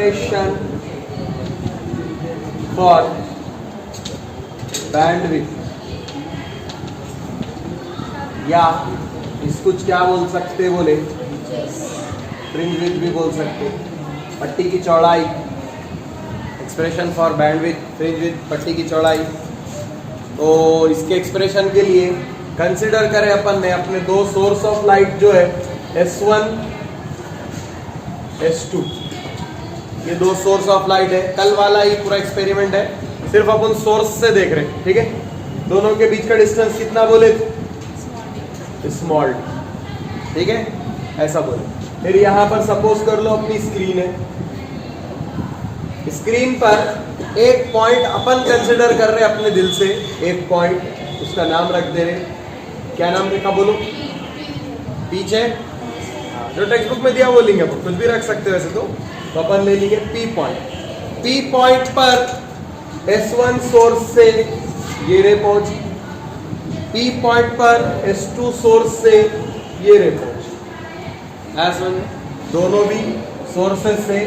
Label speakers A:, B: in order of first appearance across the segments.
A: Expression for bandwidth, या इसको क्या बोल सकते बोले, फ्रिंज विड्थ भी बोल सकते, पट्टी की चौड़ाई, expression for bandwidth, fringe width, पट्टी की चौड़ाई। तो इसके एक्सप्रेशन के लिए कंसिडर करें अपन ने अपने दो सोर्स ऑफ लाइट जो है S1 S2, ये दो सोर्स ऑफ लाइट है। कल वाला ही पूरा एक्सपेरिमेंट है, सिर्फ अपन सोर्स से देख रहे हैं, ठीक है। दोनों के बीच का डिस्टेंस कितना बोले, स्मॉल, ठीक है, ऐसा बोले। फिर यहाँ पर सपोज कर लो अपनी स्क्रीन है, स्क्रीन पर एक पॉइंट अपन कंसिडर कर रहे हैं अपने दिल से, एक पॉइंट, उसका नाम रख दे रहे, क्या नाम लिखा बोलो, पीछे जो टेक्स्ट बुक में दिया वो लेंगे, अपन कुछ भी रख सकते हैं वैसे तो अपन ले लेंगे P पॉइंट। P पॉइंट पर S1 सोर्स से ये रे पहुंची, P पॉइंट पर S2 सोर्स से ये रे पहुंची। S1 दोनों भी सोर्सेस से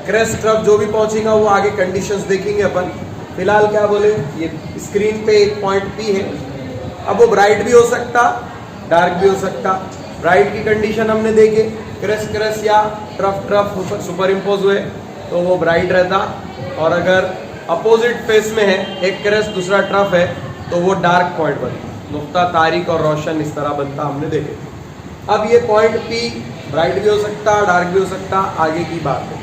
A: क्रेस्ट तरफ जो भी पहुंचेगा वो आगे कंडीशंस देखेंगे अपन। फिलहाल क्या बोले, ये स्क्रीन पे एक पॉइंट P है, अब वो ब्राइट भी हो सकता, डार्क भी हो सकता। ब्राइट की कंडीशन हमने देखे, क्रेस्ट क्रेस्ट या ट्रफ ट्रफ सुपर इम्पोज हुए तो वो ब्राइट रहता, और अगर अपोजिट फेस में है, एक क्रेस्ट दूसरा ट्रफ है, तो वो डार्क पॉइंट बनता, नुक्ता, तारीख और रोशन इस तरह बनता, हमने देखे। अब ये पॉइंट P ब्राइट भी हो सकता, डार्क भी हो सकता, आगे की बात है।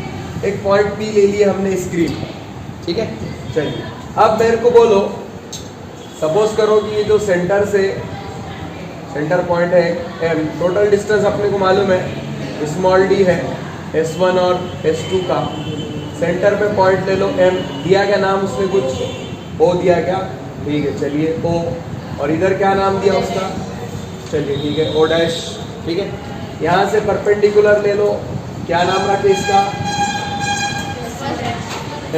A: एक पॉइंट P ले लिए हमने स्क्रीन पर, ठीक है। चलिए अब मेरे को बोलो, सपोज करो कि ये जो सेंटर से सेंटर पॉइंट है M, टोटल डिस्टेंस अपने को मालूम है स्मॉल d है S1 और S2 का। सेंटर पे पॉइंट ले लो M, दिया क्या नाम उसने, कुछ O दिया क्या, ठीक है, चलिए O, और इधर क्या नाम दिया उसका, चलिए ठीक है O डैश, ठीक है। यहाँ से परपेंडिकुलर ले लो, क्या नाम रखे इसका,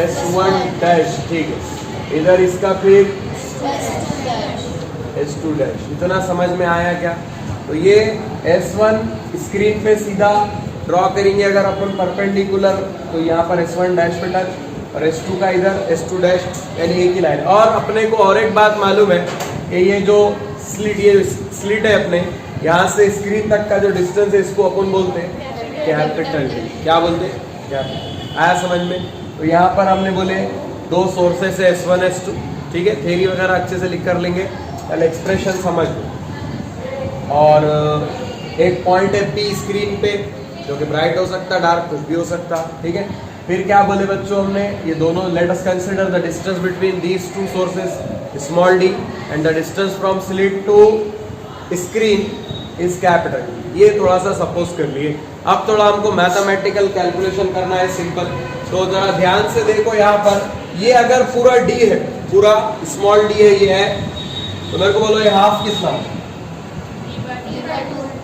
A: S1 डैश, ठीक है। इधर इसका फिर S2 डैश। इतना समझ में आया क्या? तो ये S1 स्क्रीन पे सीधा ड्रॉ करेंगे अगर अपन परपेंडिकुलर, तो यहाँ पर S1 डैश पे टच, और S2 का इधर S2 डैश, यानी एक ही लाइन। और अपने को और एक बात मालूम है कि ये जो स्लिट, ये स्लिट है अपने, यहाँ से स्क्रीन तक का जो डिस्टेंस है इसको अपन बोलते हैं कैपिटल D। क्या बोलते हैं, कैपिटल। आया समझ में? तो यहाँ पर हमने बोले दो सोर्सेस है S1 S2, ठीक है। थ्योरी वगैरह अच्छे से लिख कर लेंगे, पहले एक्सप्रेशन समझ लो। और एक पॉइंट है P स्क्रीन पे, जो कि ब्राइट हो सकता, डार्क, कुछ भी हो सकता, ठीक है। फिर क्या बोले बच्चों हमने, ये दोनों, let us consider the distance between these two sources small d and the distance from slit to screen is capital D। ये थोड़ा सा सपोज कर लिए। अब थोड़ा हमको मैथमेटिकल कैलकुलेशन करना है, सिंपल। तो जरा ध्यान से देखो, यहाँ पर ये अगर पूरा d है, पूरा स्मॉल d है, ये है, तो मेरे को बोलो ये हाफ कितना,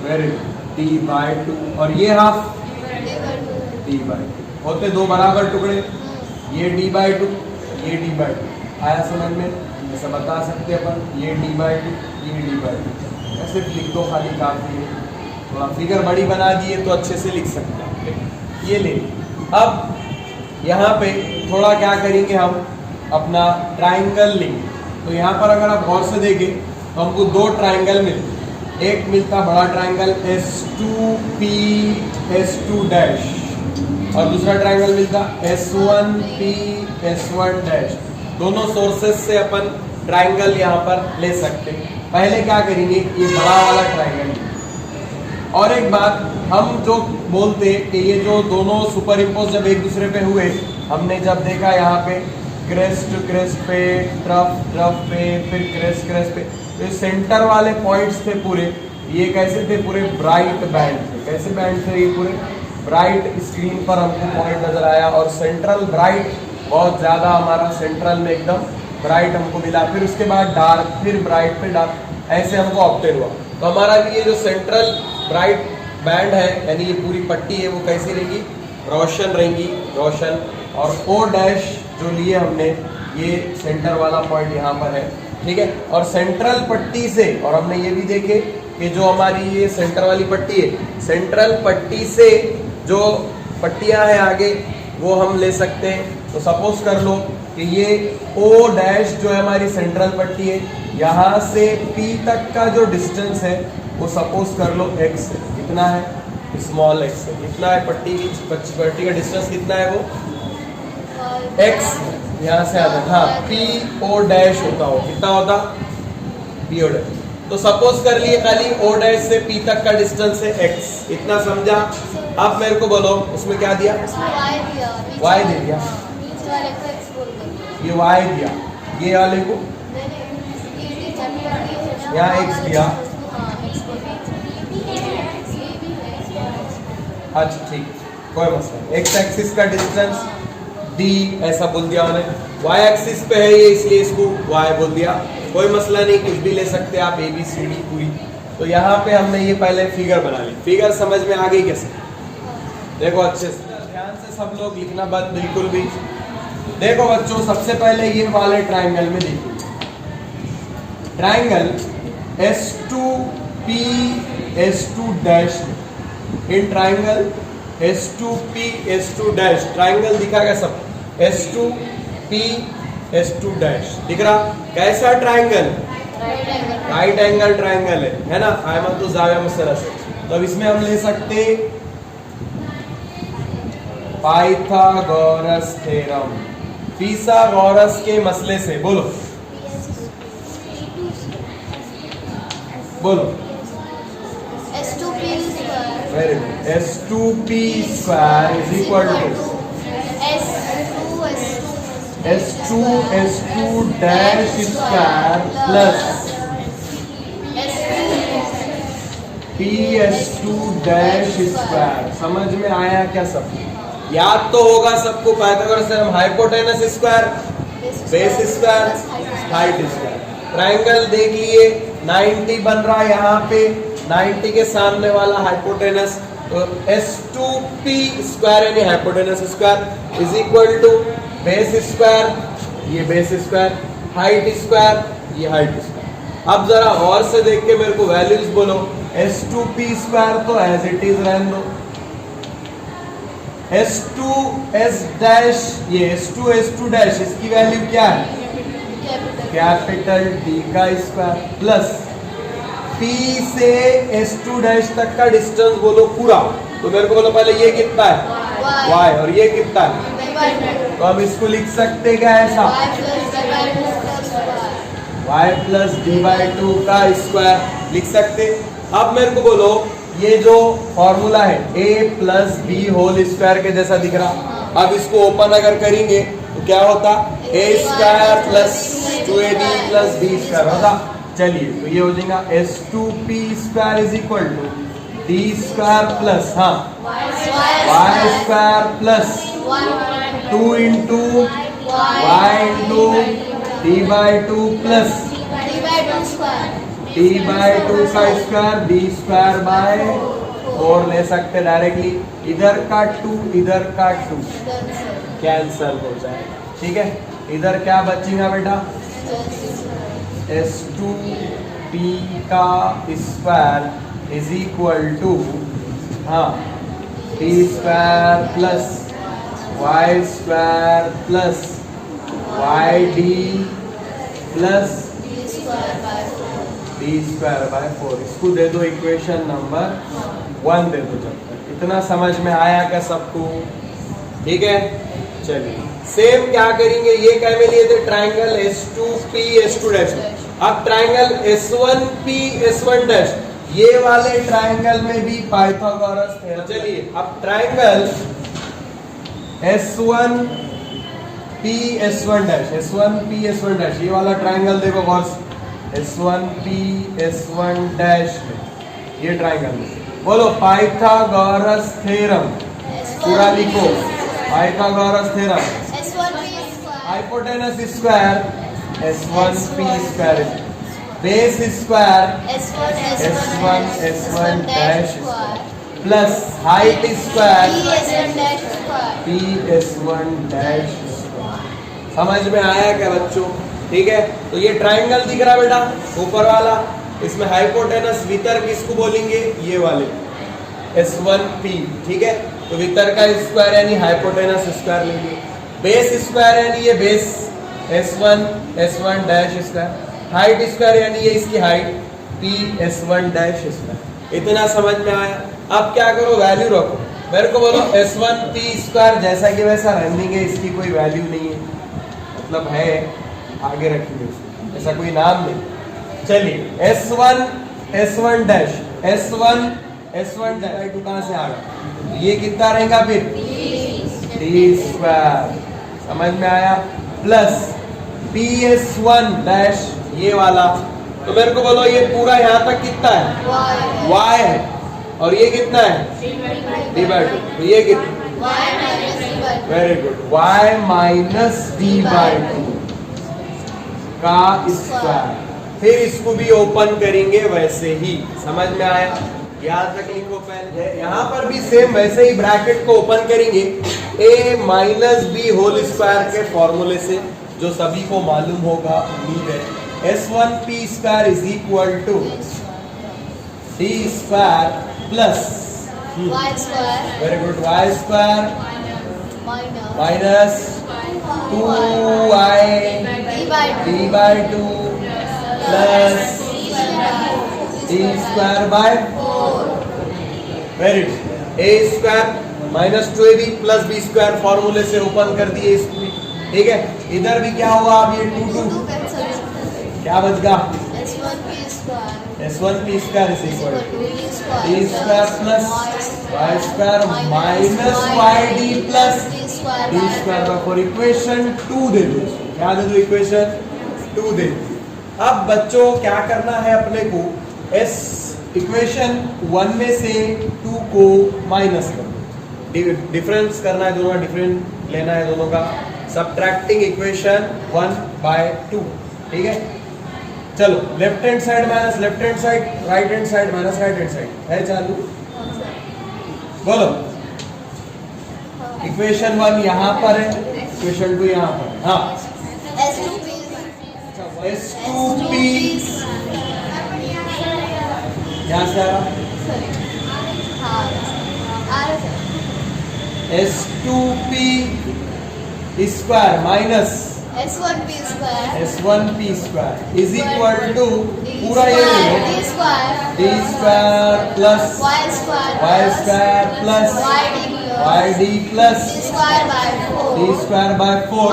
A: वेरी गुड, D/2, और ये हाफ D/2, होते दो बराबर टुकड़े, ये D/2, ये D/2। आया समझ में? ऐसा बता सकते हैं अपन, ये D/2, ये D/2, ऐसे लिख दो, खाली काफी है। थोड़ा फिगर बड़ी बना दिए तो अच्छे से लिख सकते हैं। ये ले, अब यहाँ पे थोड़ा क्या करेंगे हम, अपना ट्राइंगल लेंगे। तो यहाँ पर अगर आप गौर से देखें तो हमको दो ट्राइंगल मिलते, एक मिलता बड़ा ट्राइंगल S2P S2 डैश, और दूसरा ट्राइंगल मिलता S1P S1 डैश। दोनों सोर्सेस से अपन ट्राइंगल यहाँ पर ले सकते हैं। पहले क्या करेंगे, ये बड़ा वाला ट्राइंगल। और एक बात हम जो बोलते कि ये जो दोनों सुपर इम्पोज जब एक दूसरे पे हुए, हमने जब देखा यहाँ पे क्रेस्ट क्रेस्ट पे, ट्रफ ट्रफ पे, फिर क्रेस्ट क्रेस्ट पे, तो सेंटर वाले पॉइंट्स थे पूरे, ये कैसे थे, पूरे ब्राइट बैंड थे। कैसे बैंड थे ये, पूरे ब्राइट। स्क्रीन पर हमको पॉइंट नजर आया, और सेंट्रल ब्राइट बहुत ज़्यादा, हमारा सेंट्रल में एकदम ब्राइट हमको मिला। फिर उसके बाद डार्क, फिर ब्राइट पे डार्क, ऐसे हमको ऑब्टेन हुआ। तो हमारा ये जो सेंट्रल ब्राइट बैंड है, यानी ये पूरी पट्टी है, वो कैसी रहेगी, रोशन रहेंगी, रोशन। और O डैश जो लिए हमने, ये सेंटर वाला पॉइंट यहाँ पर है, ठीक है। और सेंट्रल पट्टी से, और हमने ये भी देखे कि जो हमारी ये सेंटर वाली पट्टी है, सेंट्रल पट्टी से जो पट्टियां हैं आगे वो हम ले सकते हैं। तो सपोज कर लो कि ये O डैश जो है हमारी सेंट्रल पट्टी है, यहाँ से P तक का जो डिस्टेंस है वो सपोज कर लो x है। कितना है? स्मॉल x है। कितना है पट्टी का डिस्टेंस कितना है वो x, यहाँ से आता है। हाँ, P O डैश होता हो, कितना होता? P O dash. तो सपोज कर लिए खाली O डैश से P तक का डिस्टेंस है x, इतना समझा। अब मेरे को बोलो उसमें क्या दिया? y दे दिया, ये y दिया, ये वाले को यहाँ x दिया। अच्छा ठीक, कोई मसला नहीं। x एक्सिस का डिस्टेंस d ऐसा बोल दिया उन्होंने, y एक्सिस पे है ये इसलिए इसको y बोल दिया। कोई मसला नहीं, कुछ भी ले सकते आप, ए बी सी डी पूरी। तो यहाँ पे हमने ये पहले फिगर बना ली। फिगर समझ में आ गई कैसे? देखो अच्छे से ध्यान से सब लोग लिखना बंद बिल्कुल भी। देखो बच्चों, सबसे पहले ये वाले ट्राइंगल में देखो, triangle S2P S2 dash, in triangle S2P S2 dash, triangle दिखा क्या सब? S2P S2 डैश दिख रहा? कैसा ट्राइंगल? राइट एंगल ट्राइंगल है ना? आयमतु ज़ाविया मुस्तरस से। तो अब इसमें हम ले सकते पाइथागोरस थ्योरम, पिथागोरस के मसले से। बोलो बोलो।
B: S2P square,
A: very good. S2P square is equal to S2 S2 dash square plus P S2 dash square. समझ में आया क्या सब? याद तो होगा सबको Pythagoras theorem, hypotenuse square base square height square. Triangle देख लिए, 90 बन रहा है यहाँ पे, 90 के सामने वाला हाइपोटेनस, तो S2P स्क्वायर यानी hypotenuse square is equal to base square, ये बेस स्क्वायर, हाइट स्क्वायर, ये हाइट स्क्वायर। अब जरा और से देख के मेरे को वैल्यूज बोलो। S2P स्क्वायर तो एज इट इज रहने दो, S2 S डैश, ये S2 डैश, इसकी वैल्यू क्या है? कैपिटल D का स्क्वायर प्लस P से S2 डैश तक का डिस्टेंस बोलो पूरा। तो मेरे को बोलो पहले ये कितना है? y, और ये कितना है? तो हम इसको लिख सकते क्या ऐसा? y प्लस d/2 का स्क्वायर लिख सकते। अब मेरे को बोलो ये जो फॉर्मूला है a plus b whole square के जैसा दिख रहा, अब इसको ओपन अगर करेंगे तो क्या होता? a square plus 2ab plus b square होता। चलिए तो ये हो जाएगा S2P square is equal to d square plus y square plus 2 into y into d/2 plus d/2 का स्क्वायर d स्क्वायर बाय 4 ले सकते डायरेक्टली। इधर का 2 इधर का 2 कैंसल हो जाएगा, ठीक है। इधर क्या बचेगा बेटा? S2P का square is equal to d square plus y square plus yd plus d square by 4। इसको दे दो इक्वेशन नंबर 1 दे दो। जब तक इतना समझ में आया क्या सबको? ठीक है, चलिए सेम क्या करेंगे, ये क्या में लिए थे? Triangle S2P S2 dash. अब ट्राइंगल S1P S1 डैश, ये वाले ट्राइंगल में भी पाइथागोरस थ्योरम। चलिए अब triangle S1P S1 dash, S1P S1 dash, ये वाला ट्राइंगल देखो गौर से, S1P S1 डैश में ये ट्राइंगल में बोलो पाइथागोरस थ्योरम, पूरा लिखो। Pythagoras theorem, hypotenuse square S1P square, base square S1 dash plus height square PS1 dash square. समझ में आया क्या बच्चों? ठीक है, तो ये ट्राइंगल दिख रहा बेटा ऊपर वाला, इसमें हाइपोटेनस भीतर किसको बोलेंगे? ये वाले S1P, ठीक है। तो भीतर का स्क्वायर यानी हाइपोटेनस स्क्वायर लेंगे, बेस स्क्वायर यानी ये base S1 dash square, height square यानी ये इसकी height P S1 dash square. इतना समझ में आया। अब क्या करो, वैल्यू रखो, मेरे को बोलो S1 P स्क्वायर जैसा कि वैसा रन देंगे, इसकी कोई वैल्यू नहीं है, मतलब है आगे रखेंगे उसको, ऐसा कोई नाम नहीं। चलिए S1 dash S1 dash to कहाँ से आ गया, तो ये कितना रहेगा फिर T स्क्वायर, समझ में आया, प्लस PS1 डैश ये वाला, तो मेरे को बोलो ये पूरा यहाँ तक कितना है y है, और ये कितना है d/2, तो ये कितना, very good, y minus d/2 का स्क्वायर। फिर इसको भी ओपन करेंगे वैसे ही, समझ में आया, यहाँ तक लिखो पहले। यहाँ पर भी सेम वैसे ही ब्रैकेट को ओपन करेंगे a minus b whole square के फॉर्मूले से, जो सभी को मालूम होगा उम्मीद है। S1 P square is equal to D square plus
B: y square,
A: very good, y square minus 2y d/2 plus D square by 4, very good, a square minus 2ab plus b square फॉर्मूले से open कर दिए इसको भी, ठीक है। इधर भी क्या हुआ, अब ये 2 क्या बच गया, S1 P square is equal to D square plus y square minus yd plus D square by 4, equation 2 दे दो, क्या दे दो, इक्वेशन 2 दे दो। अब बच्चों क्या करना है अपने को, इक्वेशन 1 में से 2 को माइनस कर दो, डिफरेंस करना है, दोनों डिफरेंट लेना है दोनों का, सबट्रैक्टिंग इक्वेशन 1/2, ठीक है। चलो left hand side minus left hand side, right hand side minus right hand side, है चालू, बोलो। इक्वेशन 1 यहाँ पर है, इक्वेशन 2 यहाँ पर, हाँ S2P यहाँ से आ रहा, S2P square minus
B: S1 P square
A: is equal to पूरा ये
B: D
A: D square plus
B: y
A: square plus yd plus
B: D square by 4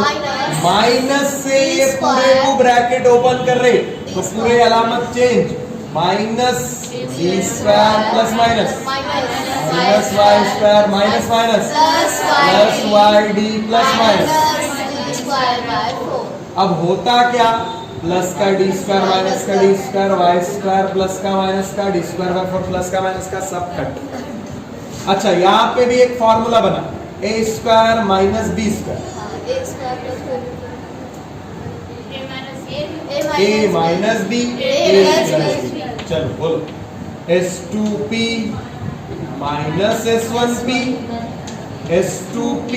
A: minus से ये पूरे को ब्रैकेट ओपन कर रहे, तो पूरे अलामत change, minus D square plus minus y square minus plus yd plus minus. अब होता क्या, प्लस का D स्क्वायर माइनस का D square y square plus का माइनस का D स्क्वायर बाय 4 प्लस का माइनस का सब कट। अच्छा यहाँ पे भी एक फॉर्मूला बना, a square minus b square, a minus b a plus b, चलो बोलो S2P minus S1P S2P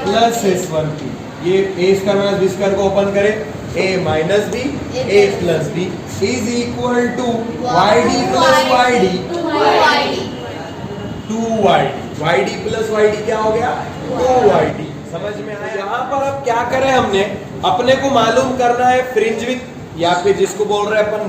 A: plus S1P, ये a square minus b square को ओपन करें, a minus b a plus b is equal to yd plus yd 2yd plus yd क्या हो गया 2yd, समझ में आया। यहाँ पर अब क्या करें, हमने अपने को मालूम करना है फ्रिंज विड्थ, या फिर जिसको बोल रहे हैं अपन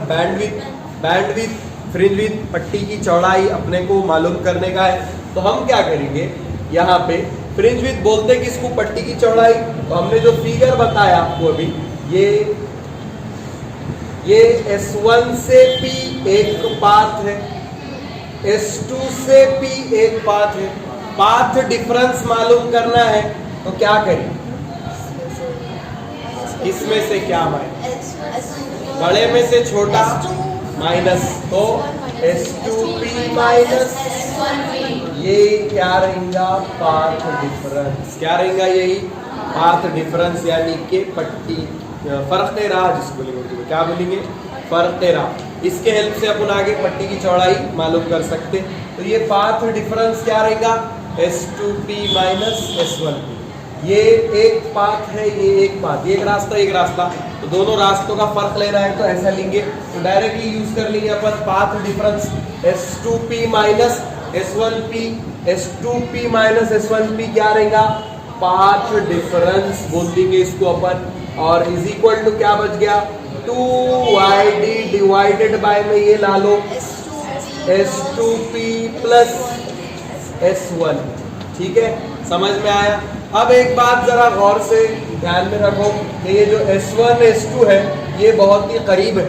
A: बैंडविड्थ, फ्रिंज विड्थ, पट्टी की चौड़ाई अपने को मालूम करने का है। तो हम क्या करेंगे, यहाँ पे फ्रिंज विड्थ बोलते हैं किसको, पट्टी की चौड़ाई। तो हमने जो फिगर बताया आपको अभी, ये S1 से P एक पाथ है, S2 से P एक पाथ है, पाथ डिफरेंस मालूम करना है, तो क्या करें, इसमें से क्या माइनस, बड़े में से छोटा माइनस, तो S2P माइनस, ये क्या रहेगा, पाथ डिफरेंस, क्या रहेगा, यही पाथ डिफरेंस, यानी कि पट्टी फर्क राह, जिसको बोलेंगे, क्या बोलेंगे, फर्क राह। इसके हेल्प से अपन आगे पट्टी की चौड़ाई मालूम कर सकते। तो ये पाथ डिफरेंस क्या रहेगा, S2P माइनस S1P, ये एक पाथ है, ये एक पाथ, एक रास्ता, तो दोनों रास्तों का फर्क लेना है, तो ऐसा लेंगे, तो डायरेक्टली यूज कर लेंगे अपन path difference, S2P minus S1P S2P minus S1P क्या रहेगा, पाथ डिफरेंस बोल देंगे इसको अपन, और इज इक्वल टू क्या बच गया, 2YD डिवाइडेड बाय में ये ला लो S2P प्लस S1। ठीक है, समझ में आया। अब एक बात जरा गौर से ध्यान में रखो कि ये जो S1 S2 है ये बहुत ही करीब है,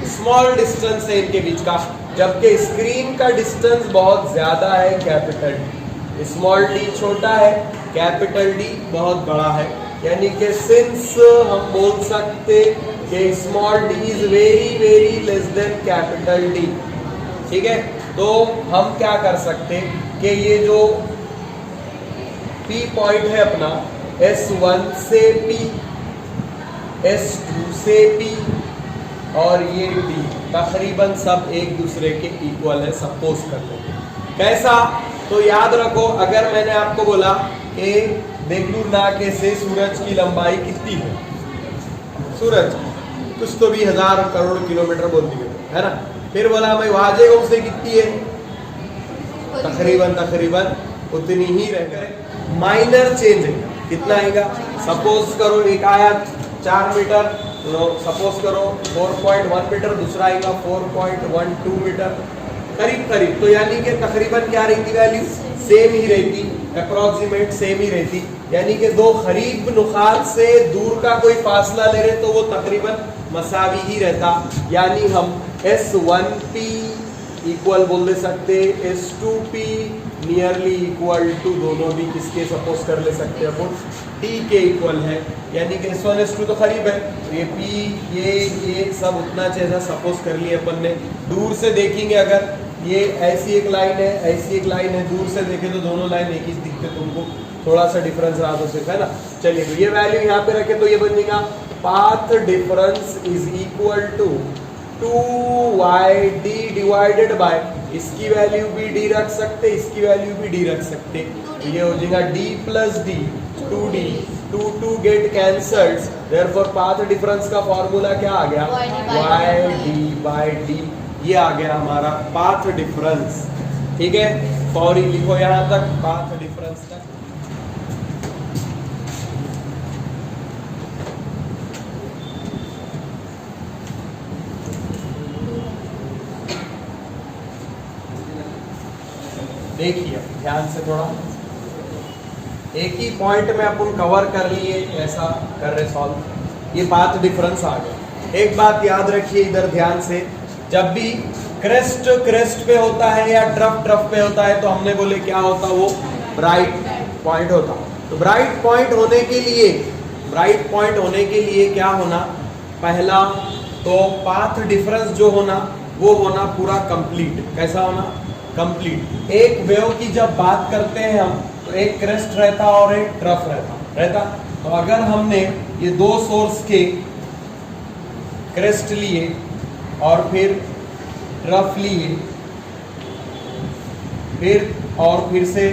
A: स्मॉल डिस्टेंस है इनके बीच का, जबकि स्क्रीन का डिस्टेंस बहुत ज्यादा है, कैपिटल डी। स्मॉल डी छोटा है, कैपिटल डी बहुत बड़ा है, यानी कि सिंस हम बोल सकते कि small D is very very less than capital D. ठीक है, तो हम क्या कर सकते कि ये जो P पॉइंट है अपना, S1 से P, S2 से P और ये D तकरीबन सब एक दूसरे के इक्वल है, सपोज कर लेंगे। कैसा, तो याद रखो, अगर मैंने आपको बोला कि बेंगलुरु नाके से सूरज की लंबाई कितनी है, सूरज कुछ तो भी 1000 करोड़ किलोमीटर बोल दिए है ना, फिर बोला मैं वाजेगो से कितनी है, तकरीबन उतनी ही रहेगा, माइनर चेंज है, कितना आएगा, सपोज करो एक आया 4 मीटर, सपोज करो 4.1 मीटर, दूसरा आएगा 4.12 मीटर, करीब करीब, तो यानी कि तकरीबन क्या रहती वैल्यू, सेम ही रहती, अप्रोक्सीमेट सेम ही रहती, यानी कि दो करीब नुकात से दूर का कोई फासला ले रहे तो वो तकरीबन मसावी ही रहता, यानी हम S1P इक्वल बोल दे सकते, S2P नियरली इक्वल टू, दोनों भी किसके सपोज कर ले सकते हैं अपन, T के इक्वल है, यानी कि S1 S2 तो करीब है, तो ये P ये सब उतना चाहिए सपोज कर लिए अपन ने। दूर से देखेंगे अगर ये ऐसी एक लाइन है, ऐसी एक लाइन है, दूर से देखें तो दोनों लाइन एक ही दिखते तुमको, थोड़ा सा डिफरेंस रहा तो सिर्फ, है ना। चलिए, तो ये वैल्यू यहाँ पे रखे तो ये बन जाएगा path difference is equal to 2YD divided by, इसकी वैल्यू भी D रख सकते, इसकी वैल्यू भी D रख सकते, तो ये हो जाएगा D plus D, 2D, 2 get cancelled, therefore path difference का फॉर्मूला क्या आ गया, YD बाय D, ये आ गया हमारा पाथ डिफरेंस। ठीक है, फौरी लिखो यहाँ तक पाथ डिफरेंस तक। देखिए ध्यान से थोड़ा, एक ही पॉइंट में अपन कवर कर लिए, ऐसा कर रहे सॉल्व, ये पाथ डिफरेंस आ गया। एक बात याद रखिए इधर ध्यान से, जब भी क्रेस्ट क्रेस्ट पे होता है या ट्रफ ट्रफ पे होता है तो हमने बोले क्या होता, वो ब्राइट पॉइंट होता। तो ब्राइट पॉइंट होने के लिए क्या होना, पहला तो पाथ डिफरेंस जो होना वो होना पूरा कंप्लीट। कैसा होना, कंप्लीट। एक वेव की जब बात करते हैं हम तो एक क्रेस्ट रहता और एक ट्रफ रहता। तो अगर हमने ये दो सोर्स के क्रेस्ट लिए और फिर ट्रफ लिए, फिर से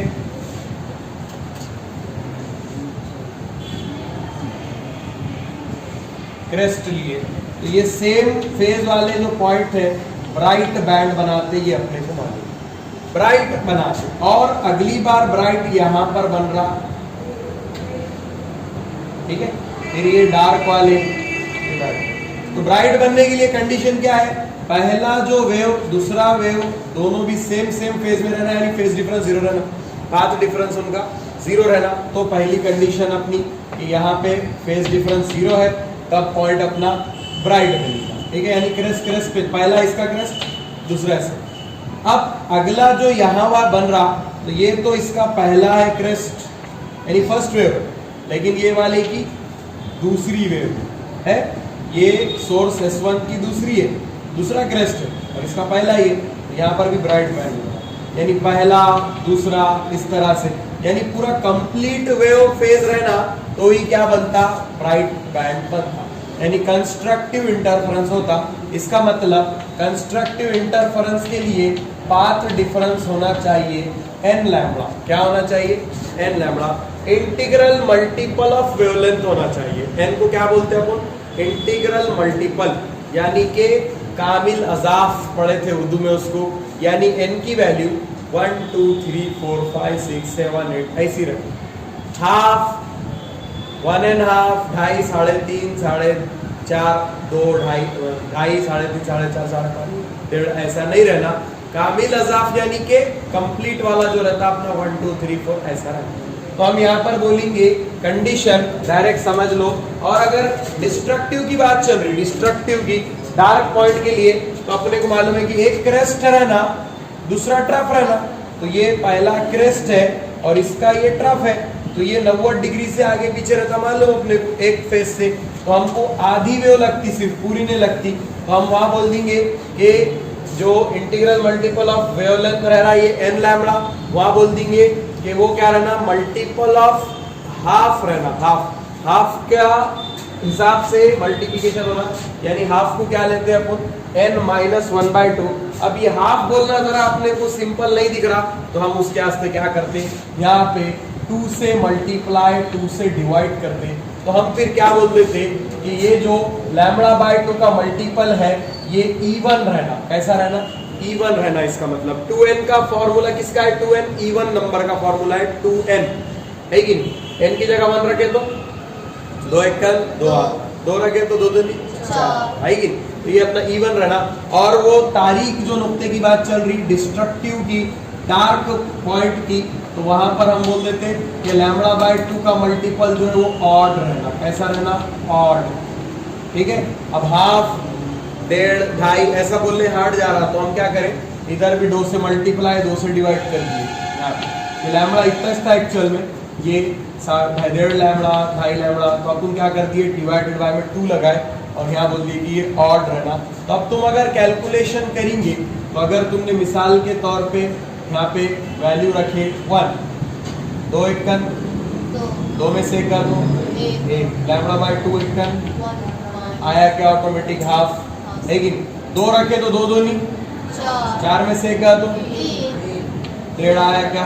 A: क्रेस्ट लिए, तो ये सेम फेज वाले जो पॉइंट है ब्राइट बैंड बनाते, ये अपने को मालूम ब्राइट बनाते। और अगली बार ब्राइट यहां पर बन रहा, ठीक है, फिर ये डार्क वाले। तो ब्राइट बनने के लिए कंडीशन क्या है, पहला जो वेव दूसरा वेव दोनों भी सेम फेज में रहना, यानी फेज डिफरेंस 0 रहना, पाथ डिफरेंस उनका 0 रहना। तो पहली कंडीशन अपनी कि यहाँ पे फेज डिफरेंस 0 है, तब पॉइंट अपना ब्राइट बनेगा। ठीक है, यानी क्रेस्ट पे पहला इसका क्रेस्ट, दूसरा इसका। अब अगला जो यहाँ वहां बन रहा, तो ये तो इसका पहला है क्रेस्ट यानी फर्स्ट वेव, लेकिन ये वाले की दूसरी वेव है, ये सोर्स S1 की दूसरी है, दूसरा क्रेस्ट है और इसका पहला ही है। यहाँ पर भी ब्राइट बैंड होगा, यानी पहला दूसरा इस तरह से, यानी पूरा कंप्लीट वेव फेज रहना तो ही क्या बनता, ब्राइट बैंड बनता, यानी कंस्ट्रक्टिव इंटरफेरेंस होता। इसका मतलब कंस्ट्रक्टिव इंटरफेरेंस के लिए पाथ डिफरेंस होना चाहिए n लैम्बडा। क्या होना चाहिए, n lambda. Integral multiple of wavelength होना चाहिए। n को क्या बोलते हैं अपन, इंटीग्रल मल्टीपल, यानी कि कामिल अजाफ पढ़े थे उर्दू में उसको, यानी n की वैल्यू 1 2 3 4 5 6 7 8 ऐसी रखें। हाफ, 1 एंड हाफ, ढाई, साढ़े तीन, साढ़े चार, दो, ढाई, ढाई, साढ़े तीन, साढ़े चार, साढ़े पाँच, डेढ़, ऐसा नहीं रहना। कामिल अजाफ यानी के कंप्लीट वाला जो रहता अपना 1 2 3 4 ऐसा रहता। तो हम यहाँ पर बोलेंगे कंडीशन, डायरेक्ट समझ लो। और अगर डिस्ट्रक्टिव की बात चल रही, डिस्ट्रक्टिव की डार्क पॉइंट के लिए, तो अपने को मालूम है कि एक क्रेस्ट रहना, दूसरा ट्रफ रहना। तो ये पहला क्रेस्ट है और इसका ये ट्रफ है, तो ये 90 डिग्री से आगे पीछे रहता मालूम अपने को एक फेस से। तो हमको आधी वेव लगती, सिर्फ पूरी नहीं लगती। तो हम वहां बोल देंगे कि जो इंटीग्रल मल्टीपल ऑफ वेवलेंथ रह रहा है ये एन लैम्बडा, वहां बोल देंगे कि वो क्या रहना, मल्टीपल ऑफ हाफ रहना। हाफ का हिसाब से मल्टीप्लिकेशन होना, यानी हाफ को क्या लेते हैं अपन, n माइनस 1/2। अब ये हाफ बोलना जरा अपने को सिंपल नहीं दिख रहा, तो हम उसके वास्ते क्या करते हैं, यहाँ पे 2 से मल्टीप्लाई 2 से डिवाइड करते। तो हम फिर क्या बोल देते कि ये जो λ/2 का मल्टीपल है ये E1 रहना। कैसा रहना, E1 रहना। इसका मतलब 2n का फॉर्मूला किसका है, 2n E1 नंबर का फॉर्मूला है 2n, है कि नहीं। n की जगह 1 रखे तो 2 1 2 2 रखे तो 2 2 4, है कि नहीं। तो ये अपना E1 रहना। और वो तारीख जो नुक्ते की बात चल रही, डिस्ट्रक्टिव की, डार्क पॉइंट की, तो वहां पर हम बोल देते कि λ/2 का मल्टीपल जो है वो ऑड रहना। कैसा रहना, ऑड, ठीक है। अब हाफ, डेढ़, ढाई ऐसा बोलने हार्ड जा रहा, तो हम क्या करें, इधर भी 2 से मल्टीप्लाई 2 से डिवाइड कर दिए। लैम्बडा इतना था एक्चुअल में, ये 1.5 लैम्बडा, 2.5 लैम्बडा, तो अपन क्या कर दिए, डिवाइडेड बाय में 2 लगाए और यहाँ बोल दिए कि ये ऑड रहना। तो अब तुम अगर कैलकुलेशन करेंगे, तो अगर तुमने मिसाल के तौर पे यहाँ पे वैल्यू रखे 1, 2 1 2 में से 1 λ/2 1 आया क्या, ऑटोमेटिक हाफ, लेकिन 2 रखे तो 2 2 नहीं, 4 में से 1 तो 1.5 आया क्या,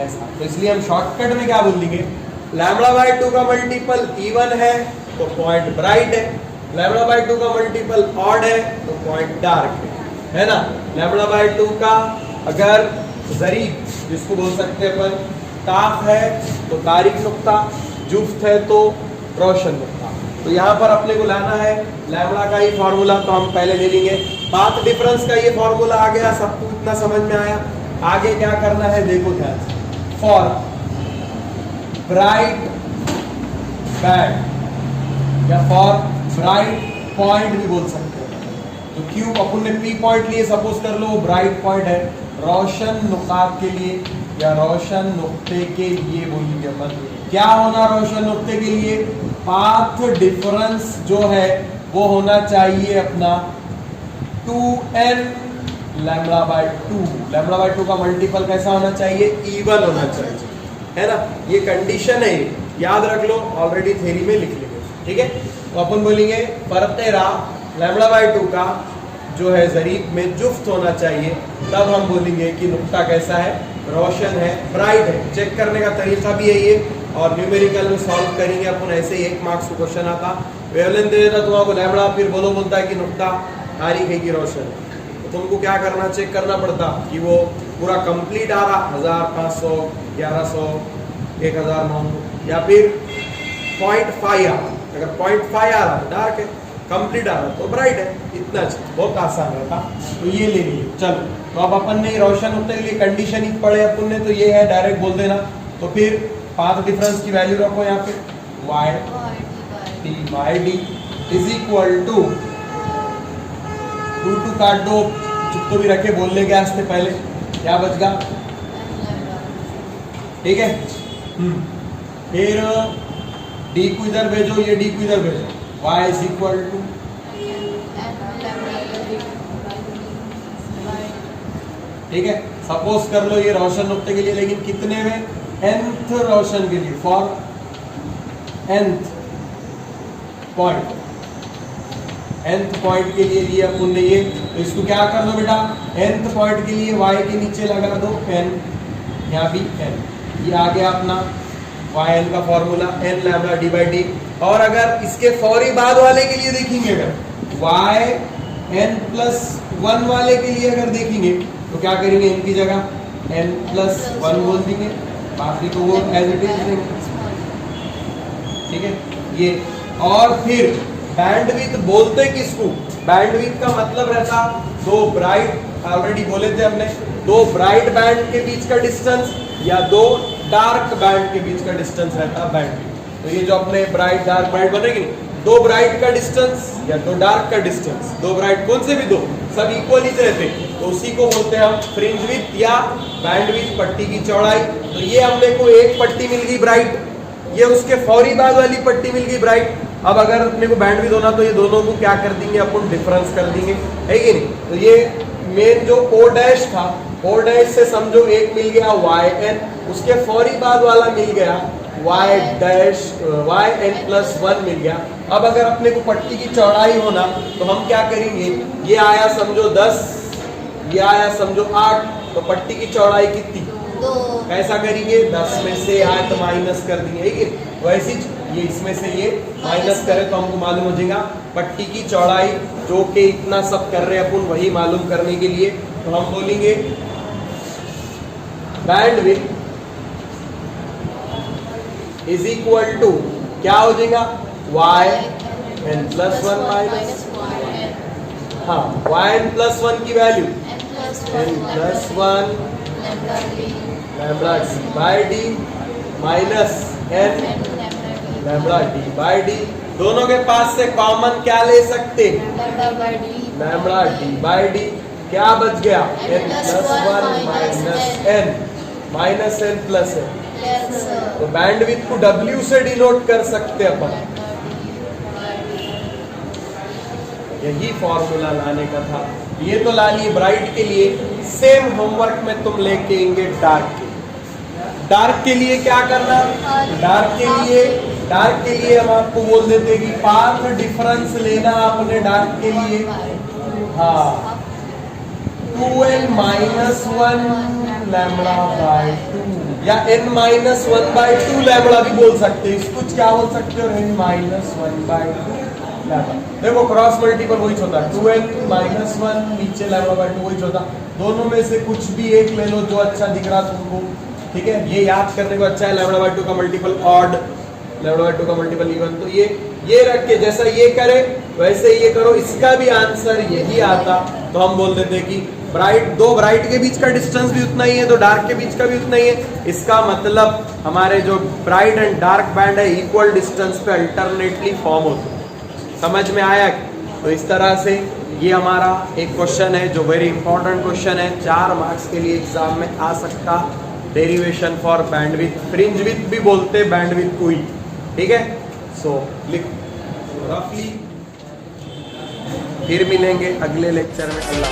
A: ऐसा। तो इसलिए हम शॉर्टकट में क्या बोल देंगे, λ/2 का मल्टीपल E1 है तो पॉइंट ब्राइट है, λ/2 का मल्टीपल ऑड है तो पॉइंट डार्क है ना। λ/2 का अगर ज़रीब, जिसको बोल सकते हैं अपन ताफ है तो तारीक नुक्ता, जुफ्त है तो रोशन नुक्ता। तो यहाँ पर अपने को लाना है लैम्बडा का ही फॉर्मूला, तो हम पहले ले लेंगे। पाथ डिफरेंस का ये फॉर्मूला आ गया, सबको इतना समझ में आया। आगे क्या करना है देखो ध्यान से, फॉर ब्राइट बैड या फॉर ब्राइट पॉइंट भी बोल सकते हैं। तो क्यों अपन ने पी पॉइंट लिए, सपोज कर लो ब्राइट पॉइंट है, रोशन नुकात के लिए या रोशन नुक्ते के लिए बोलेंगे अपन। क्या होना रोशन नुक्ते के लिए, पाथ डिफरेंस जो है वो होना चाहिए अपना 2n λ/2। λ/2 का मल्टीपल कैसा होना चाहिए, E1 होना चाहिए, है ना। ये कंडीशन है, याद रख लो, ऑलरेडी थ्योरी में लिख लेंगे, ठीक है। तो अपन बोलेंगे परतेरा λ/2 का जो है ज़रीब में जुफ्त होना चाहिए, तब हम बोलेंगे कि नुक्ता कैसा है, रोशन है, ब्राइट है। चेक करने का तरीका भी है ये, और न्यूमेरिकल में सॉल्व करेंगे अपन ऐसे ही। 1 मार्क्स का क्वेश्चन आता, वेवलेंथ दे देता तुम्हारा लैम्बडा, फिर बोलता है कि नुक्ता तारीख है कि रोशन है। तो तुमको क्या करना, चेक करना पड़ता कि वो पूरा कंप्लीट आ रहा 1500, 1100, 1900 या फिर 0.5 आ रहा। अगर 0.5 आ रहा तो डार्क है, कंप्लीट आ रहा तो ब्राइट है। इतना बहुत आसान रहता, तो ये ले लिए। चलो, तो अब अपन ने रोशन नुक्ते के लिए कंडीशन ही पढ़े अपन ने, तो ये है, डायरेक्ट बोल देना। तो फिर पाथ डिफरेंस की वैल्यू रखो यहाँ पे, y d/d is equal to 2 काट दो, जो भी रखे बोलने के वास्ते पहले क्या बच गया, ठीक है। फिर d को इधर भेजो, ये d को इधर भेजो, y इज इक्वल टू, ठीक है। सपोज कर लो ये रोशन नुक्ते के लिए, लेकिन कितने में, nth रोशन के लिए, for nth point, nth point के लिए लिया अपन ने ये। तो इसको क्या कर दो बेटा, nth पॉइंट के लिए y के नीचे लगा दो n, यहाँ भी n, ये आ गया अपना yn का फॉर्मूला n लैम्बडा d/d। और अगर इसके फौरी बाद वाले के लिए देखेंगे, अगर y n+1 वाले के लिए अगर देखेंगे, तो क्या करेंगे इनकी जगह n+1 बोल देंगे, बाकी तो वो एज इट इज देंगे। ठीक है ये। और फिर बैंडविड्थ बोलते किसको? बैंडविड्थ का मतलब रहता दो ब्राइट, ऑलरेडी बोले थे हमने, दो ब्राइट बैंड के बीच का डिस्टेंस या दो डार्क बैंड के बीच का डिस्टेंस रहता बैंडविड्थ। तो ये जो अपने ब्राइट डार्क ब्राइट बनेगी, दो ब्राइट का डिस्टेंस या दो डार्क का डिस्टेंस, दो ब्राइट कौन से भी दो सब इक्वल ही रहते, तो उसी को बोलते हैं हम फ्रिंज विड्थ या बैंडविड्थ, पट्टी की चौड़ाई। तो ये हमने को एक पट्टी मिल गई ब्राइट, ये उसके फौरी बाद वाली पट्टी मिल गई ब्राइट। अब अगर अपने को बैंडविड्थ होना तो ये दोनों को क्या कर देंगे अपन, डिफरेंस कर देंगे, है कि नहीं। तो ये मेन जो ओ डैश था, ओ डैश से समझो एक मिल गया yn, उसके फौरी बाद वाला मिल गया yn+1 मिल गया। अब अगर अपने को पट्टी की चौड़ाई होना तो हम क्या करेंगे, ये आया समझो 10, ये आया समझो 8, तो पट्टी की चौड़ाई कितनी,
B: 2।
A: कैसा करेंगे, 10 में से 8 माइनस कर देंगे, ठीक है। वैसे ये इसमें से ये माइनस करें तो हमको मालूम हो जाएगा पट्टी की चौड़ाई, जो कि इतना सब कर रहे हैं अपन वही मालूम करने के लिए। तो हम बोलेंगे बैंडविड्थ इज इक्वल टू क्या हो जाएगा, yn+1 माइनस, हाँ yn+1 की value n+1 lambda D by D minus n lambda D by D. दोनों के पास से कॉमन क्या ले सकते, लैम्बडा डी बाई डी। क्या बच गया, n+1 माइनस n+n। तो बैंडविड्थ को W से डिनोट कर सकते अपन, यही फॉर्मूला लाने का था। ये तो ला लिए ब्राइट के लिए। सेम होमवर्क में तुम लेके आएंगे डार्क के। डार्क के लिए क्या करना, डार्क के लिए हम आपको बोल देते कि पाथ डिफरेंस लेना आपने डार्क के लिए, हाँ 2n-1 लैम्बडा बाई 2 या n-1/2 लैम्बडा भी बोल सकते हैं, इसको क्या बोल सकते हो, n-1/2 लैम्बडा। देखो क्रॉस मल्टीपल वही होता है, 2n-1 नीचे लैम्बडा बाई 2 वही होता। दोनों में से कुछ भी एक ले लो जो अच्छा दिख रहा तुमको, ठीक है। ये याद करने को अच्छा है, लैम्बडा बाई 2 का मल्टीपल ऑड, लैम्बडा बाई 2 का मल्टीपल इवन। तो ये रख के जैसा ये करे वैसे ये करो, इसका भी आंसर यही आता। तो हम बोल देते कि ब्राइट, दो ब्राइट के बीच का डिस्टेंस भी उतना ही है, तो डार्क के बीच का भी उतना ही है। इसका मतलब हमारे जो ब्राइट एंड डार्क बैंड है इक्वल डिस्टेंस पे अल्टरनेटली फॉर्म होते हैं। समझ में आया? तो इस तरह से ये हमारा एक क्वेश्चन है जो वेरी इंपॉर्टेंट क्वेश्चन है, 4 मार्क्स के लिए एग्जाम में आ सकता। Derivation for bandwidth, fringe width भी बोलते हैं बैंडविड्थ को ही, ठीक है। सो लिख रफली, फिर मिलेंगे अगले लेक्चर में। अल्लाह।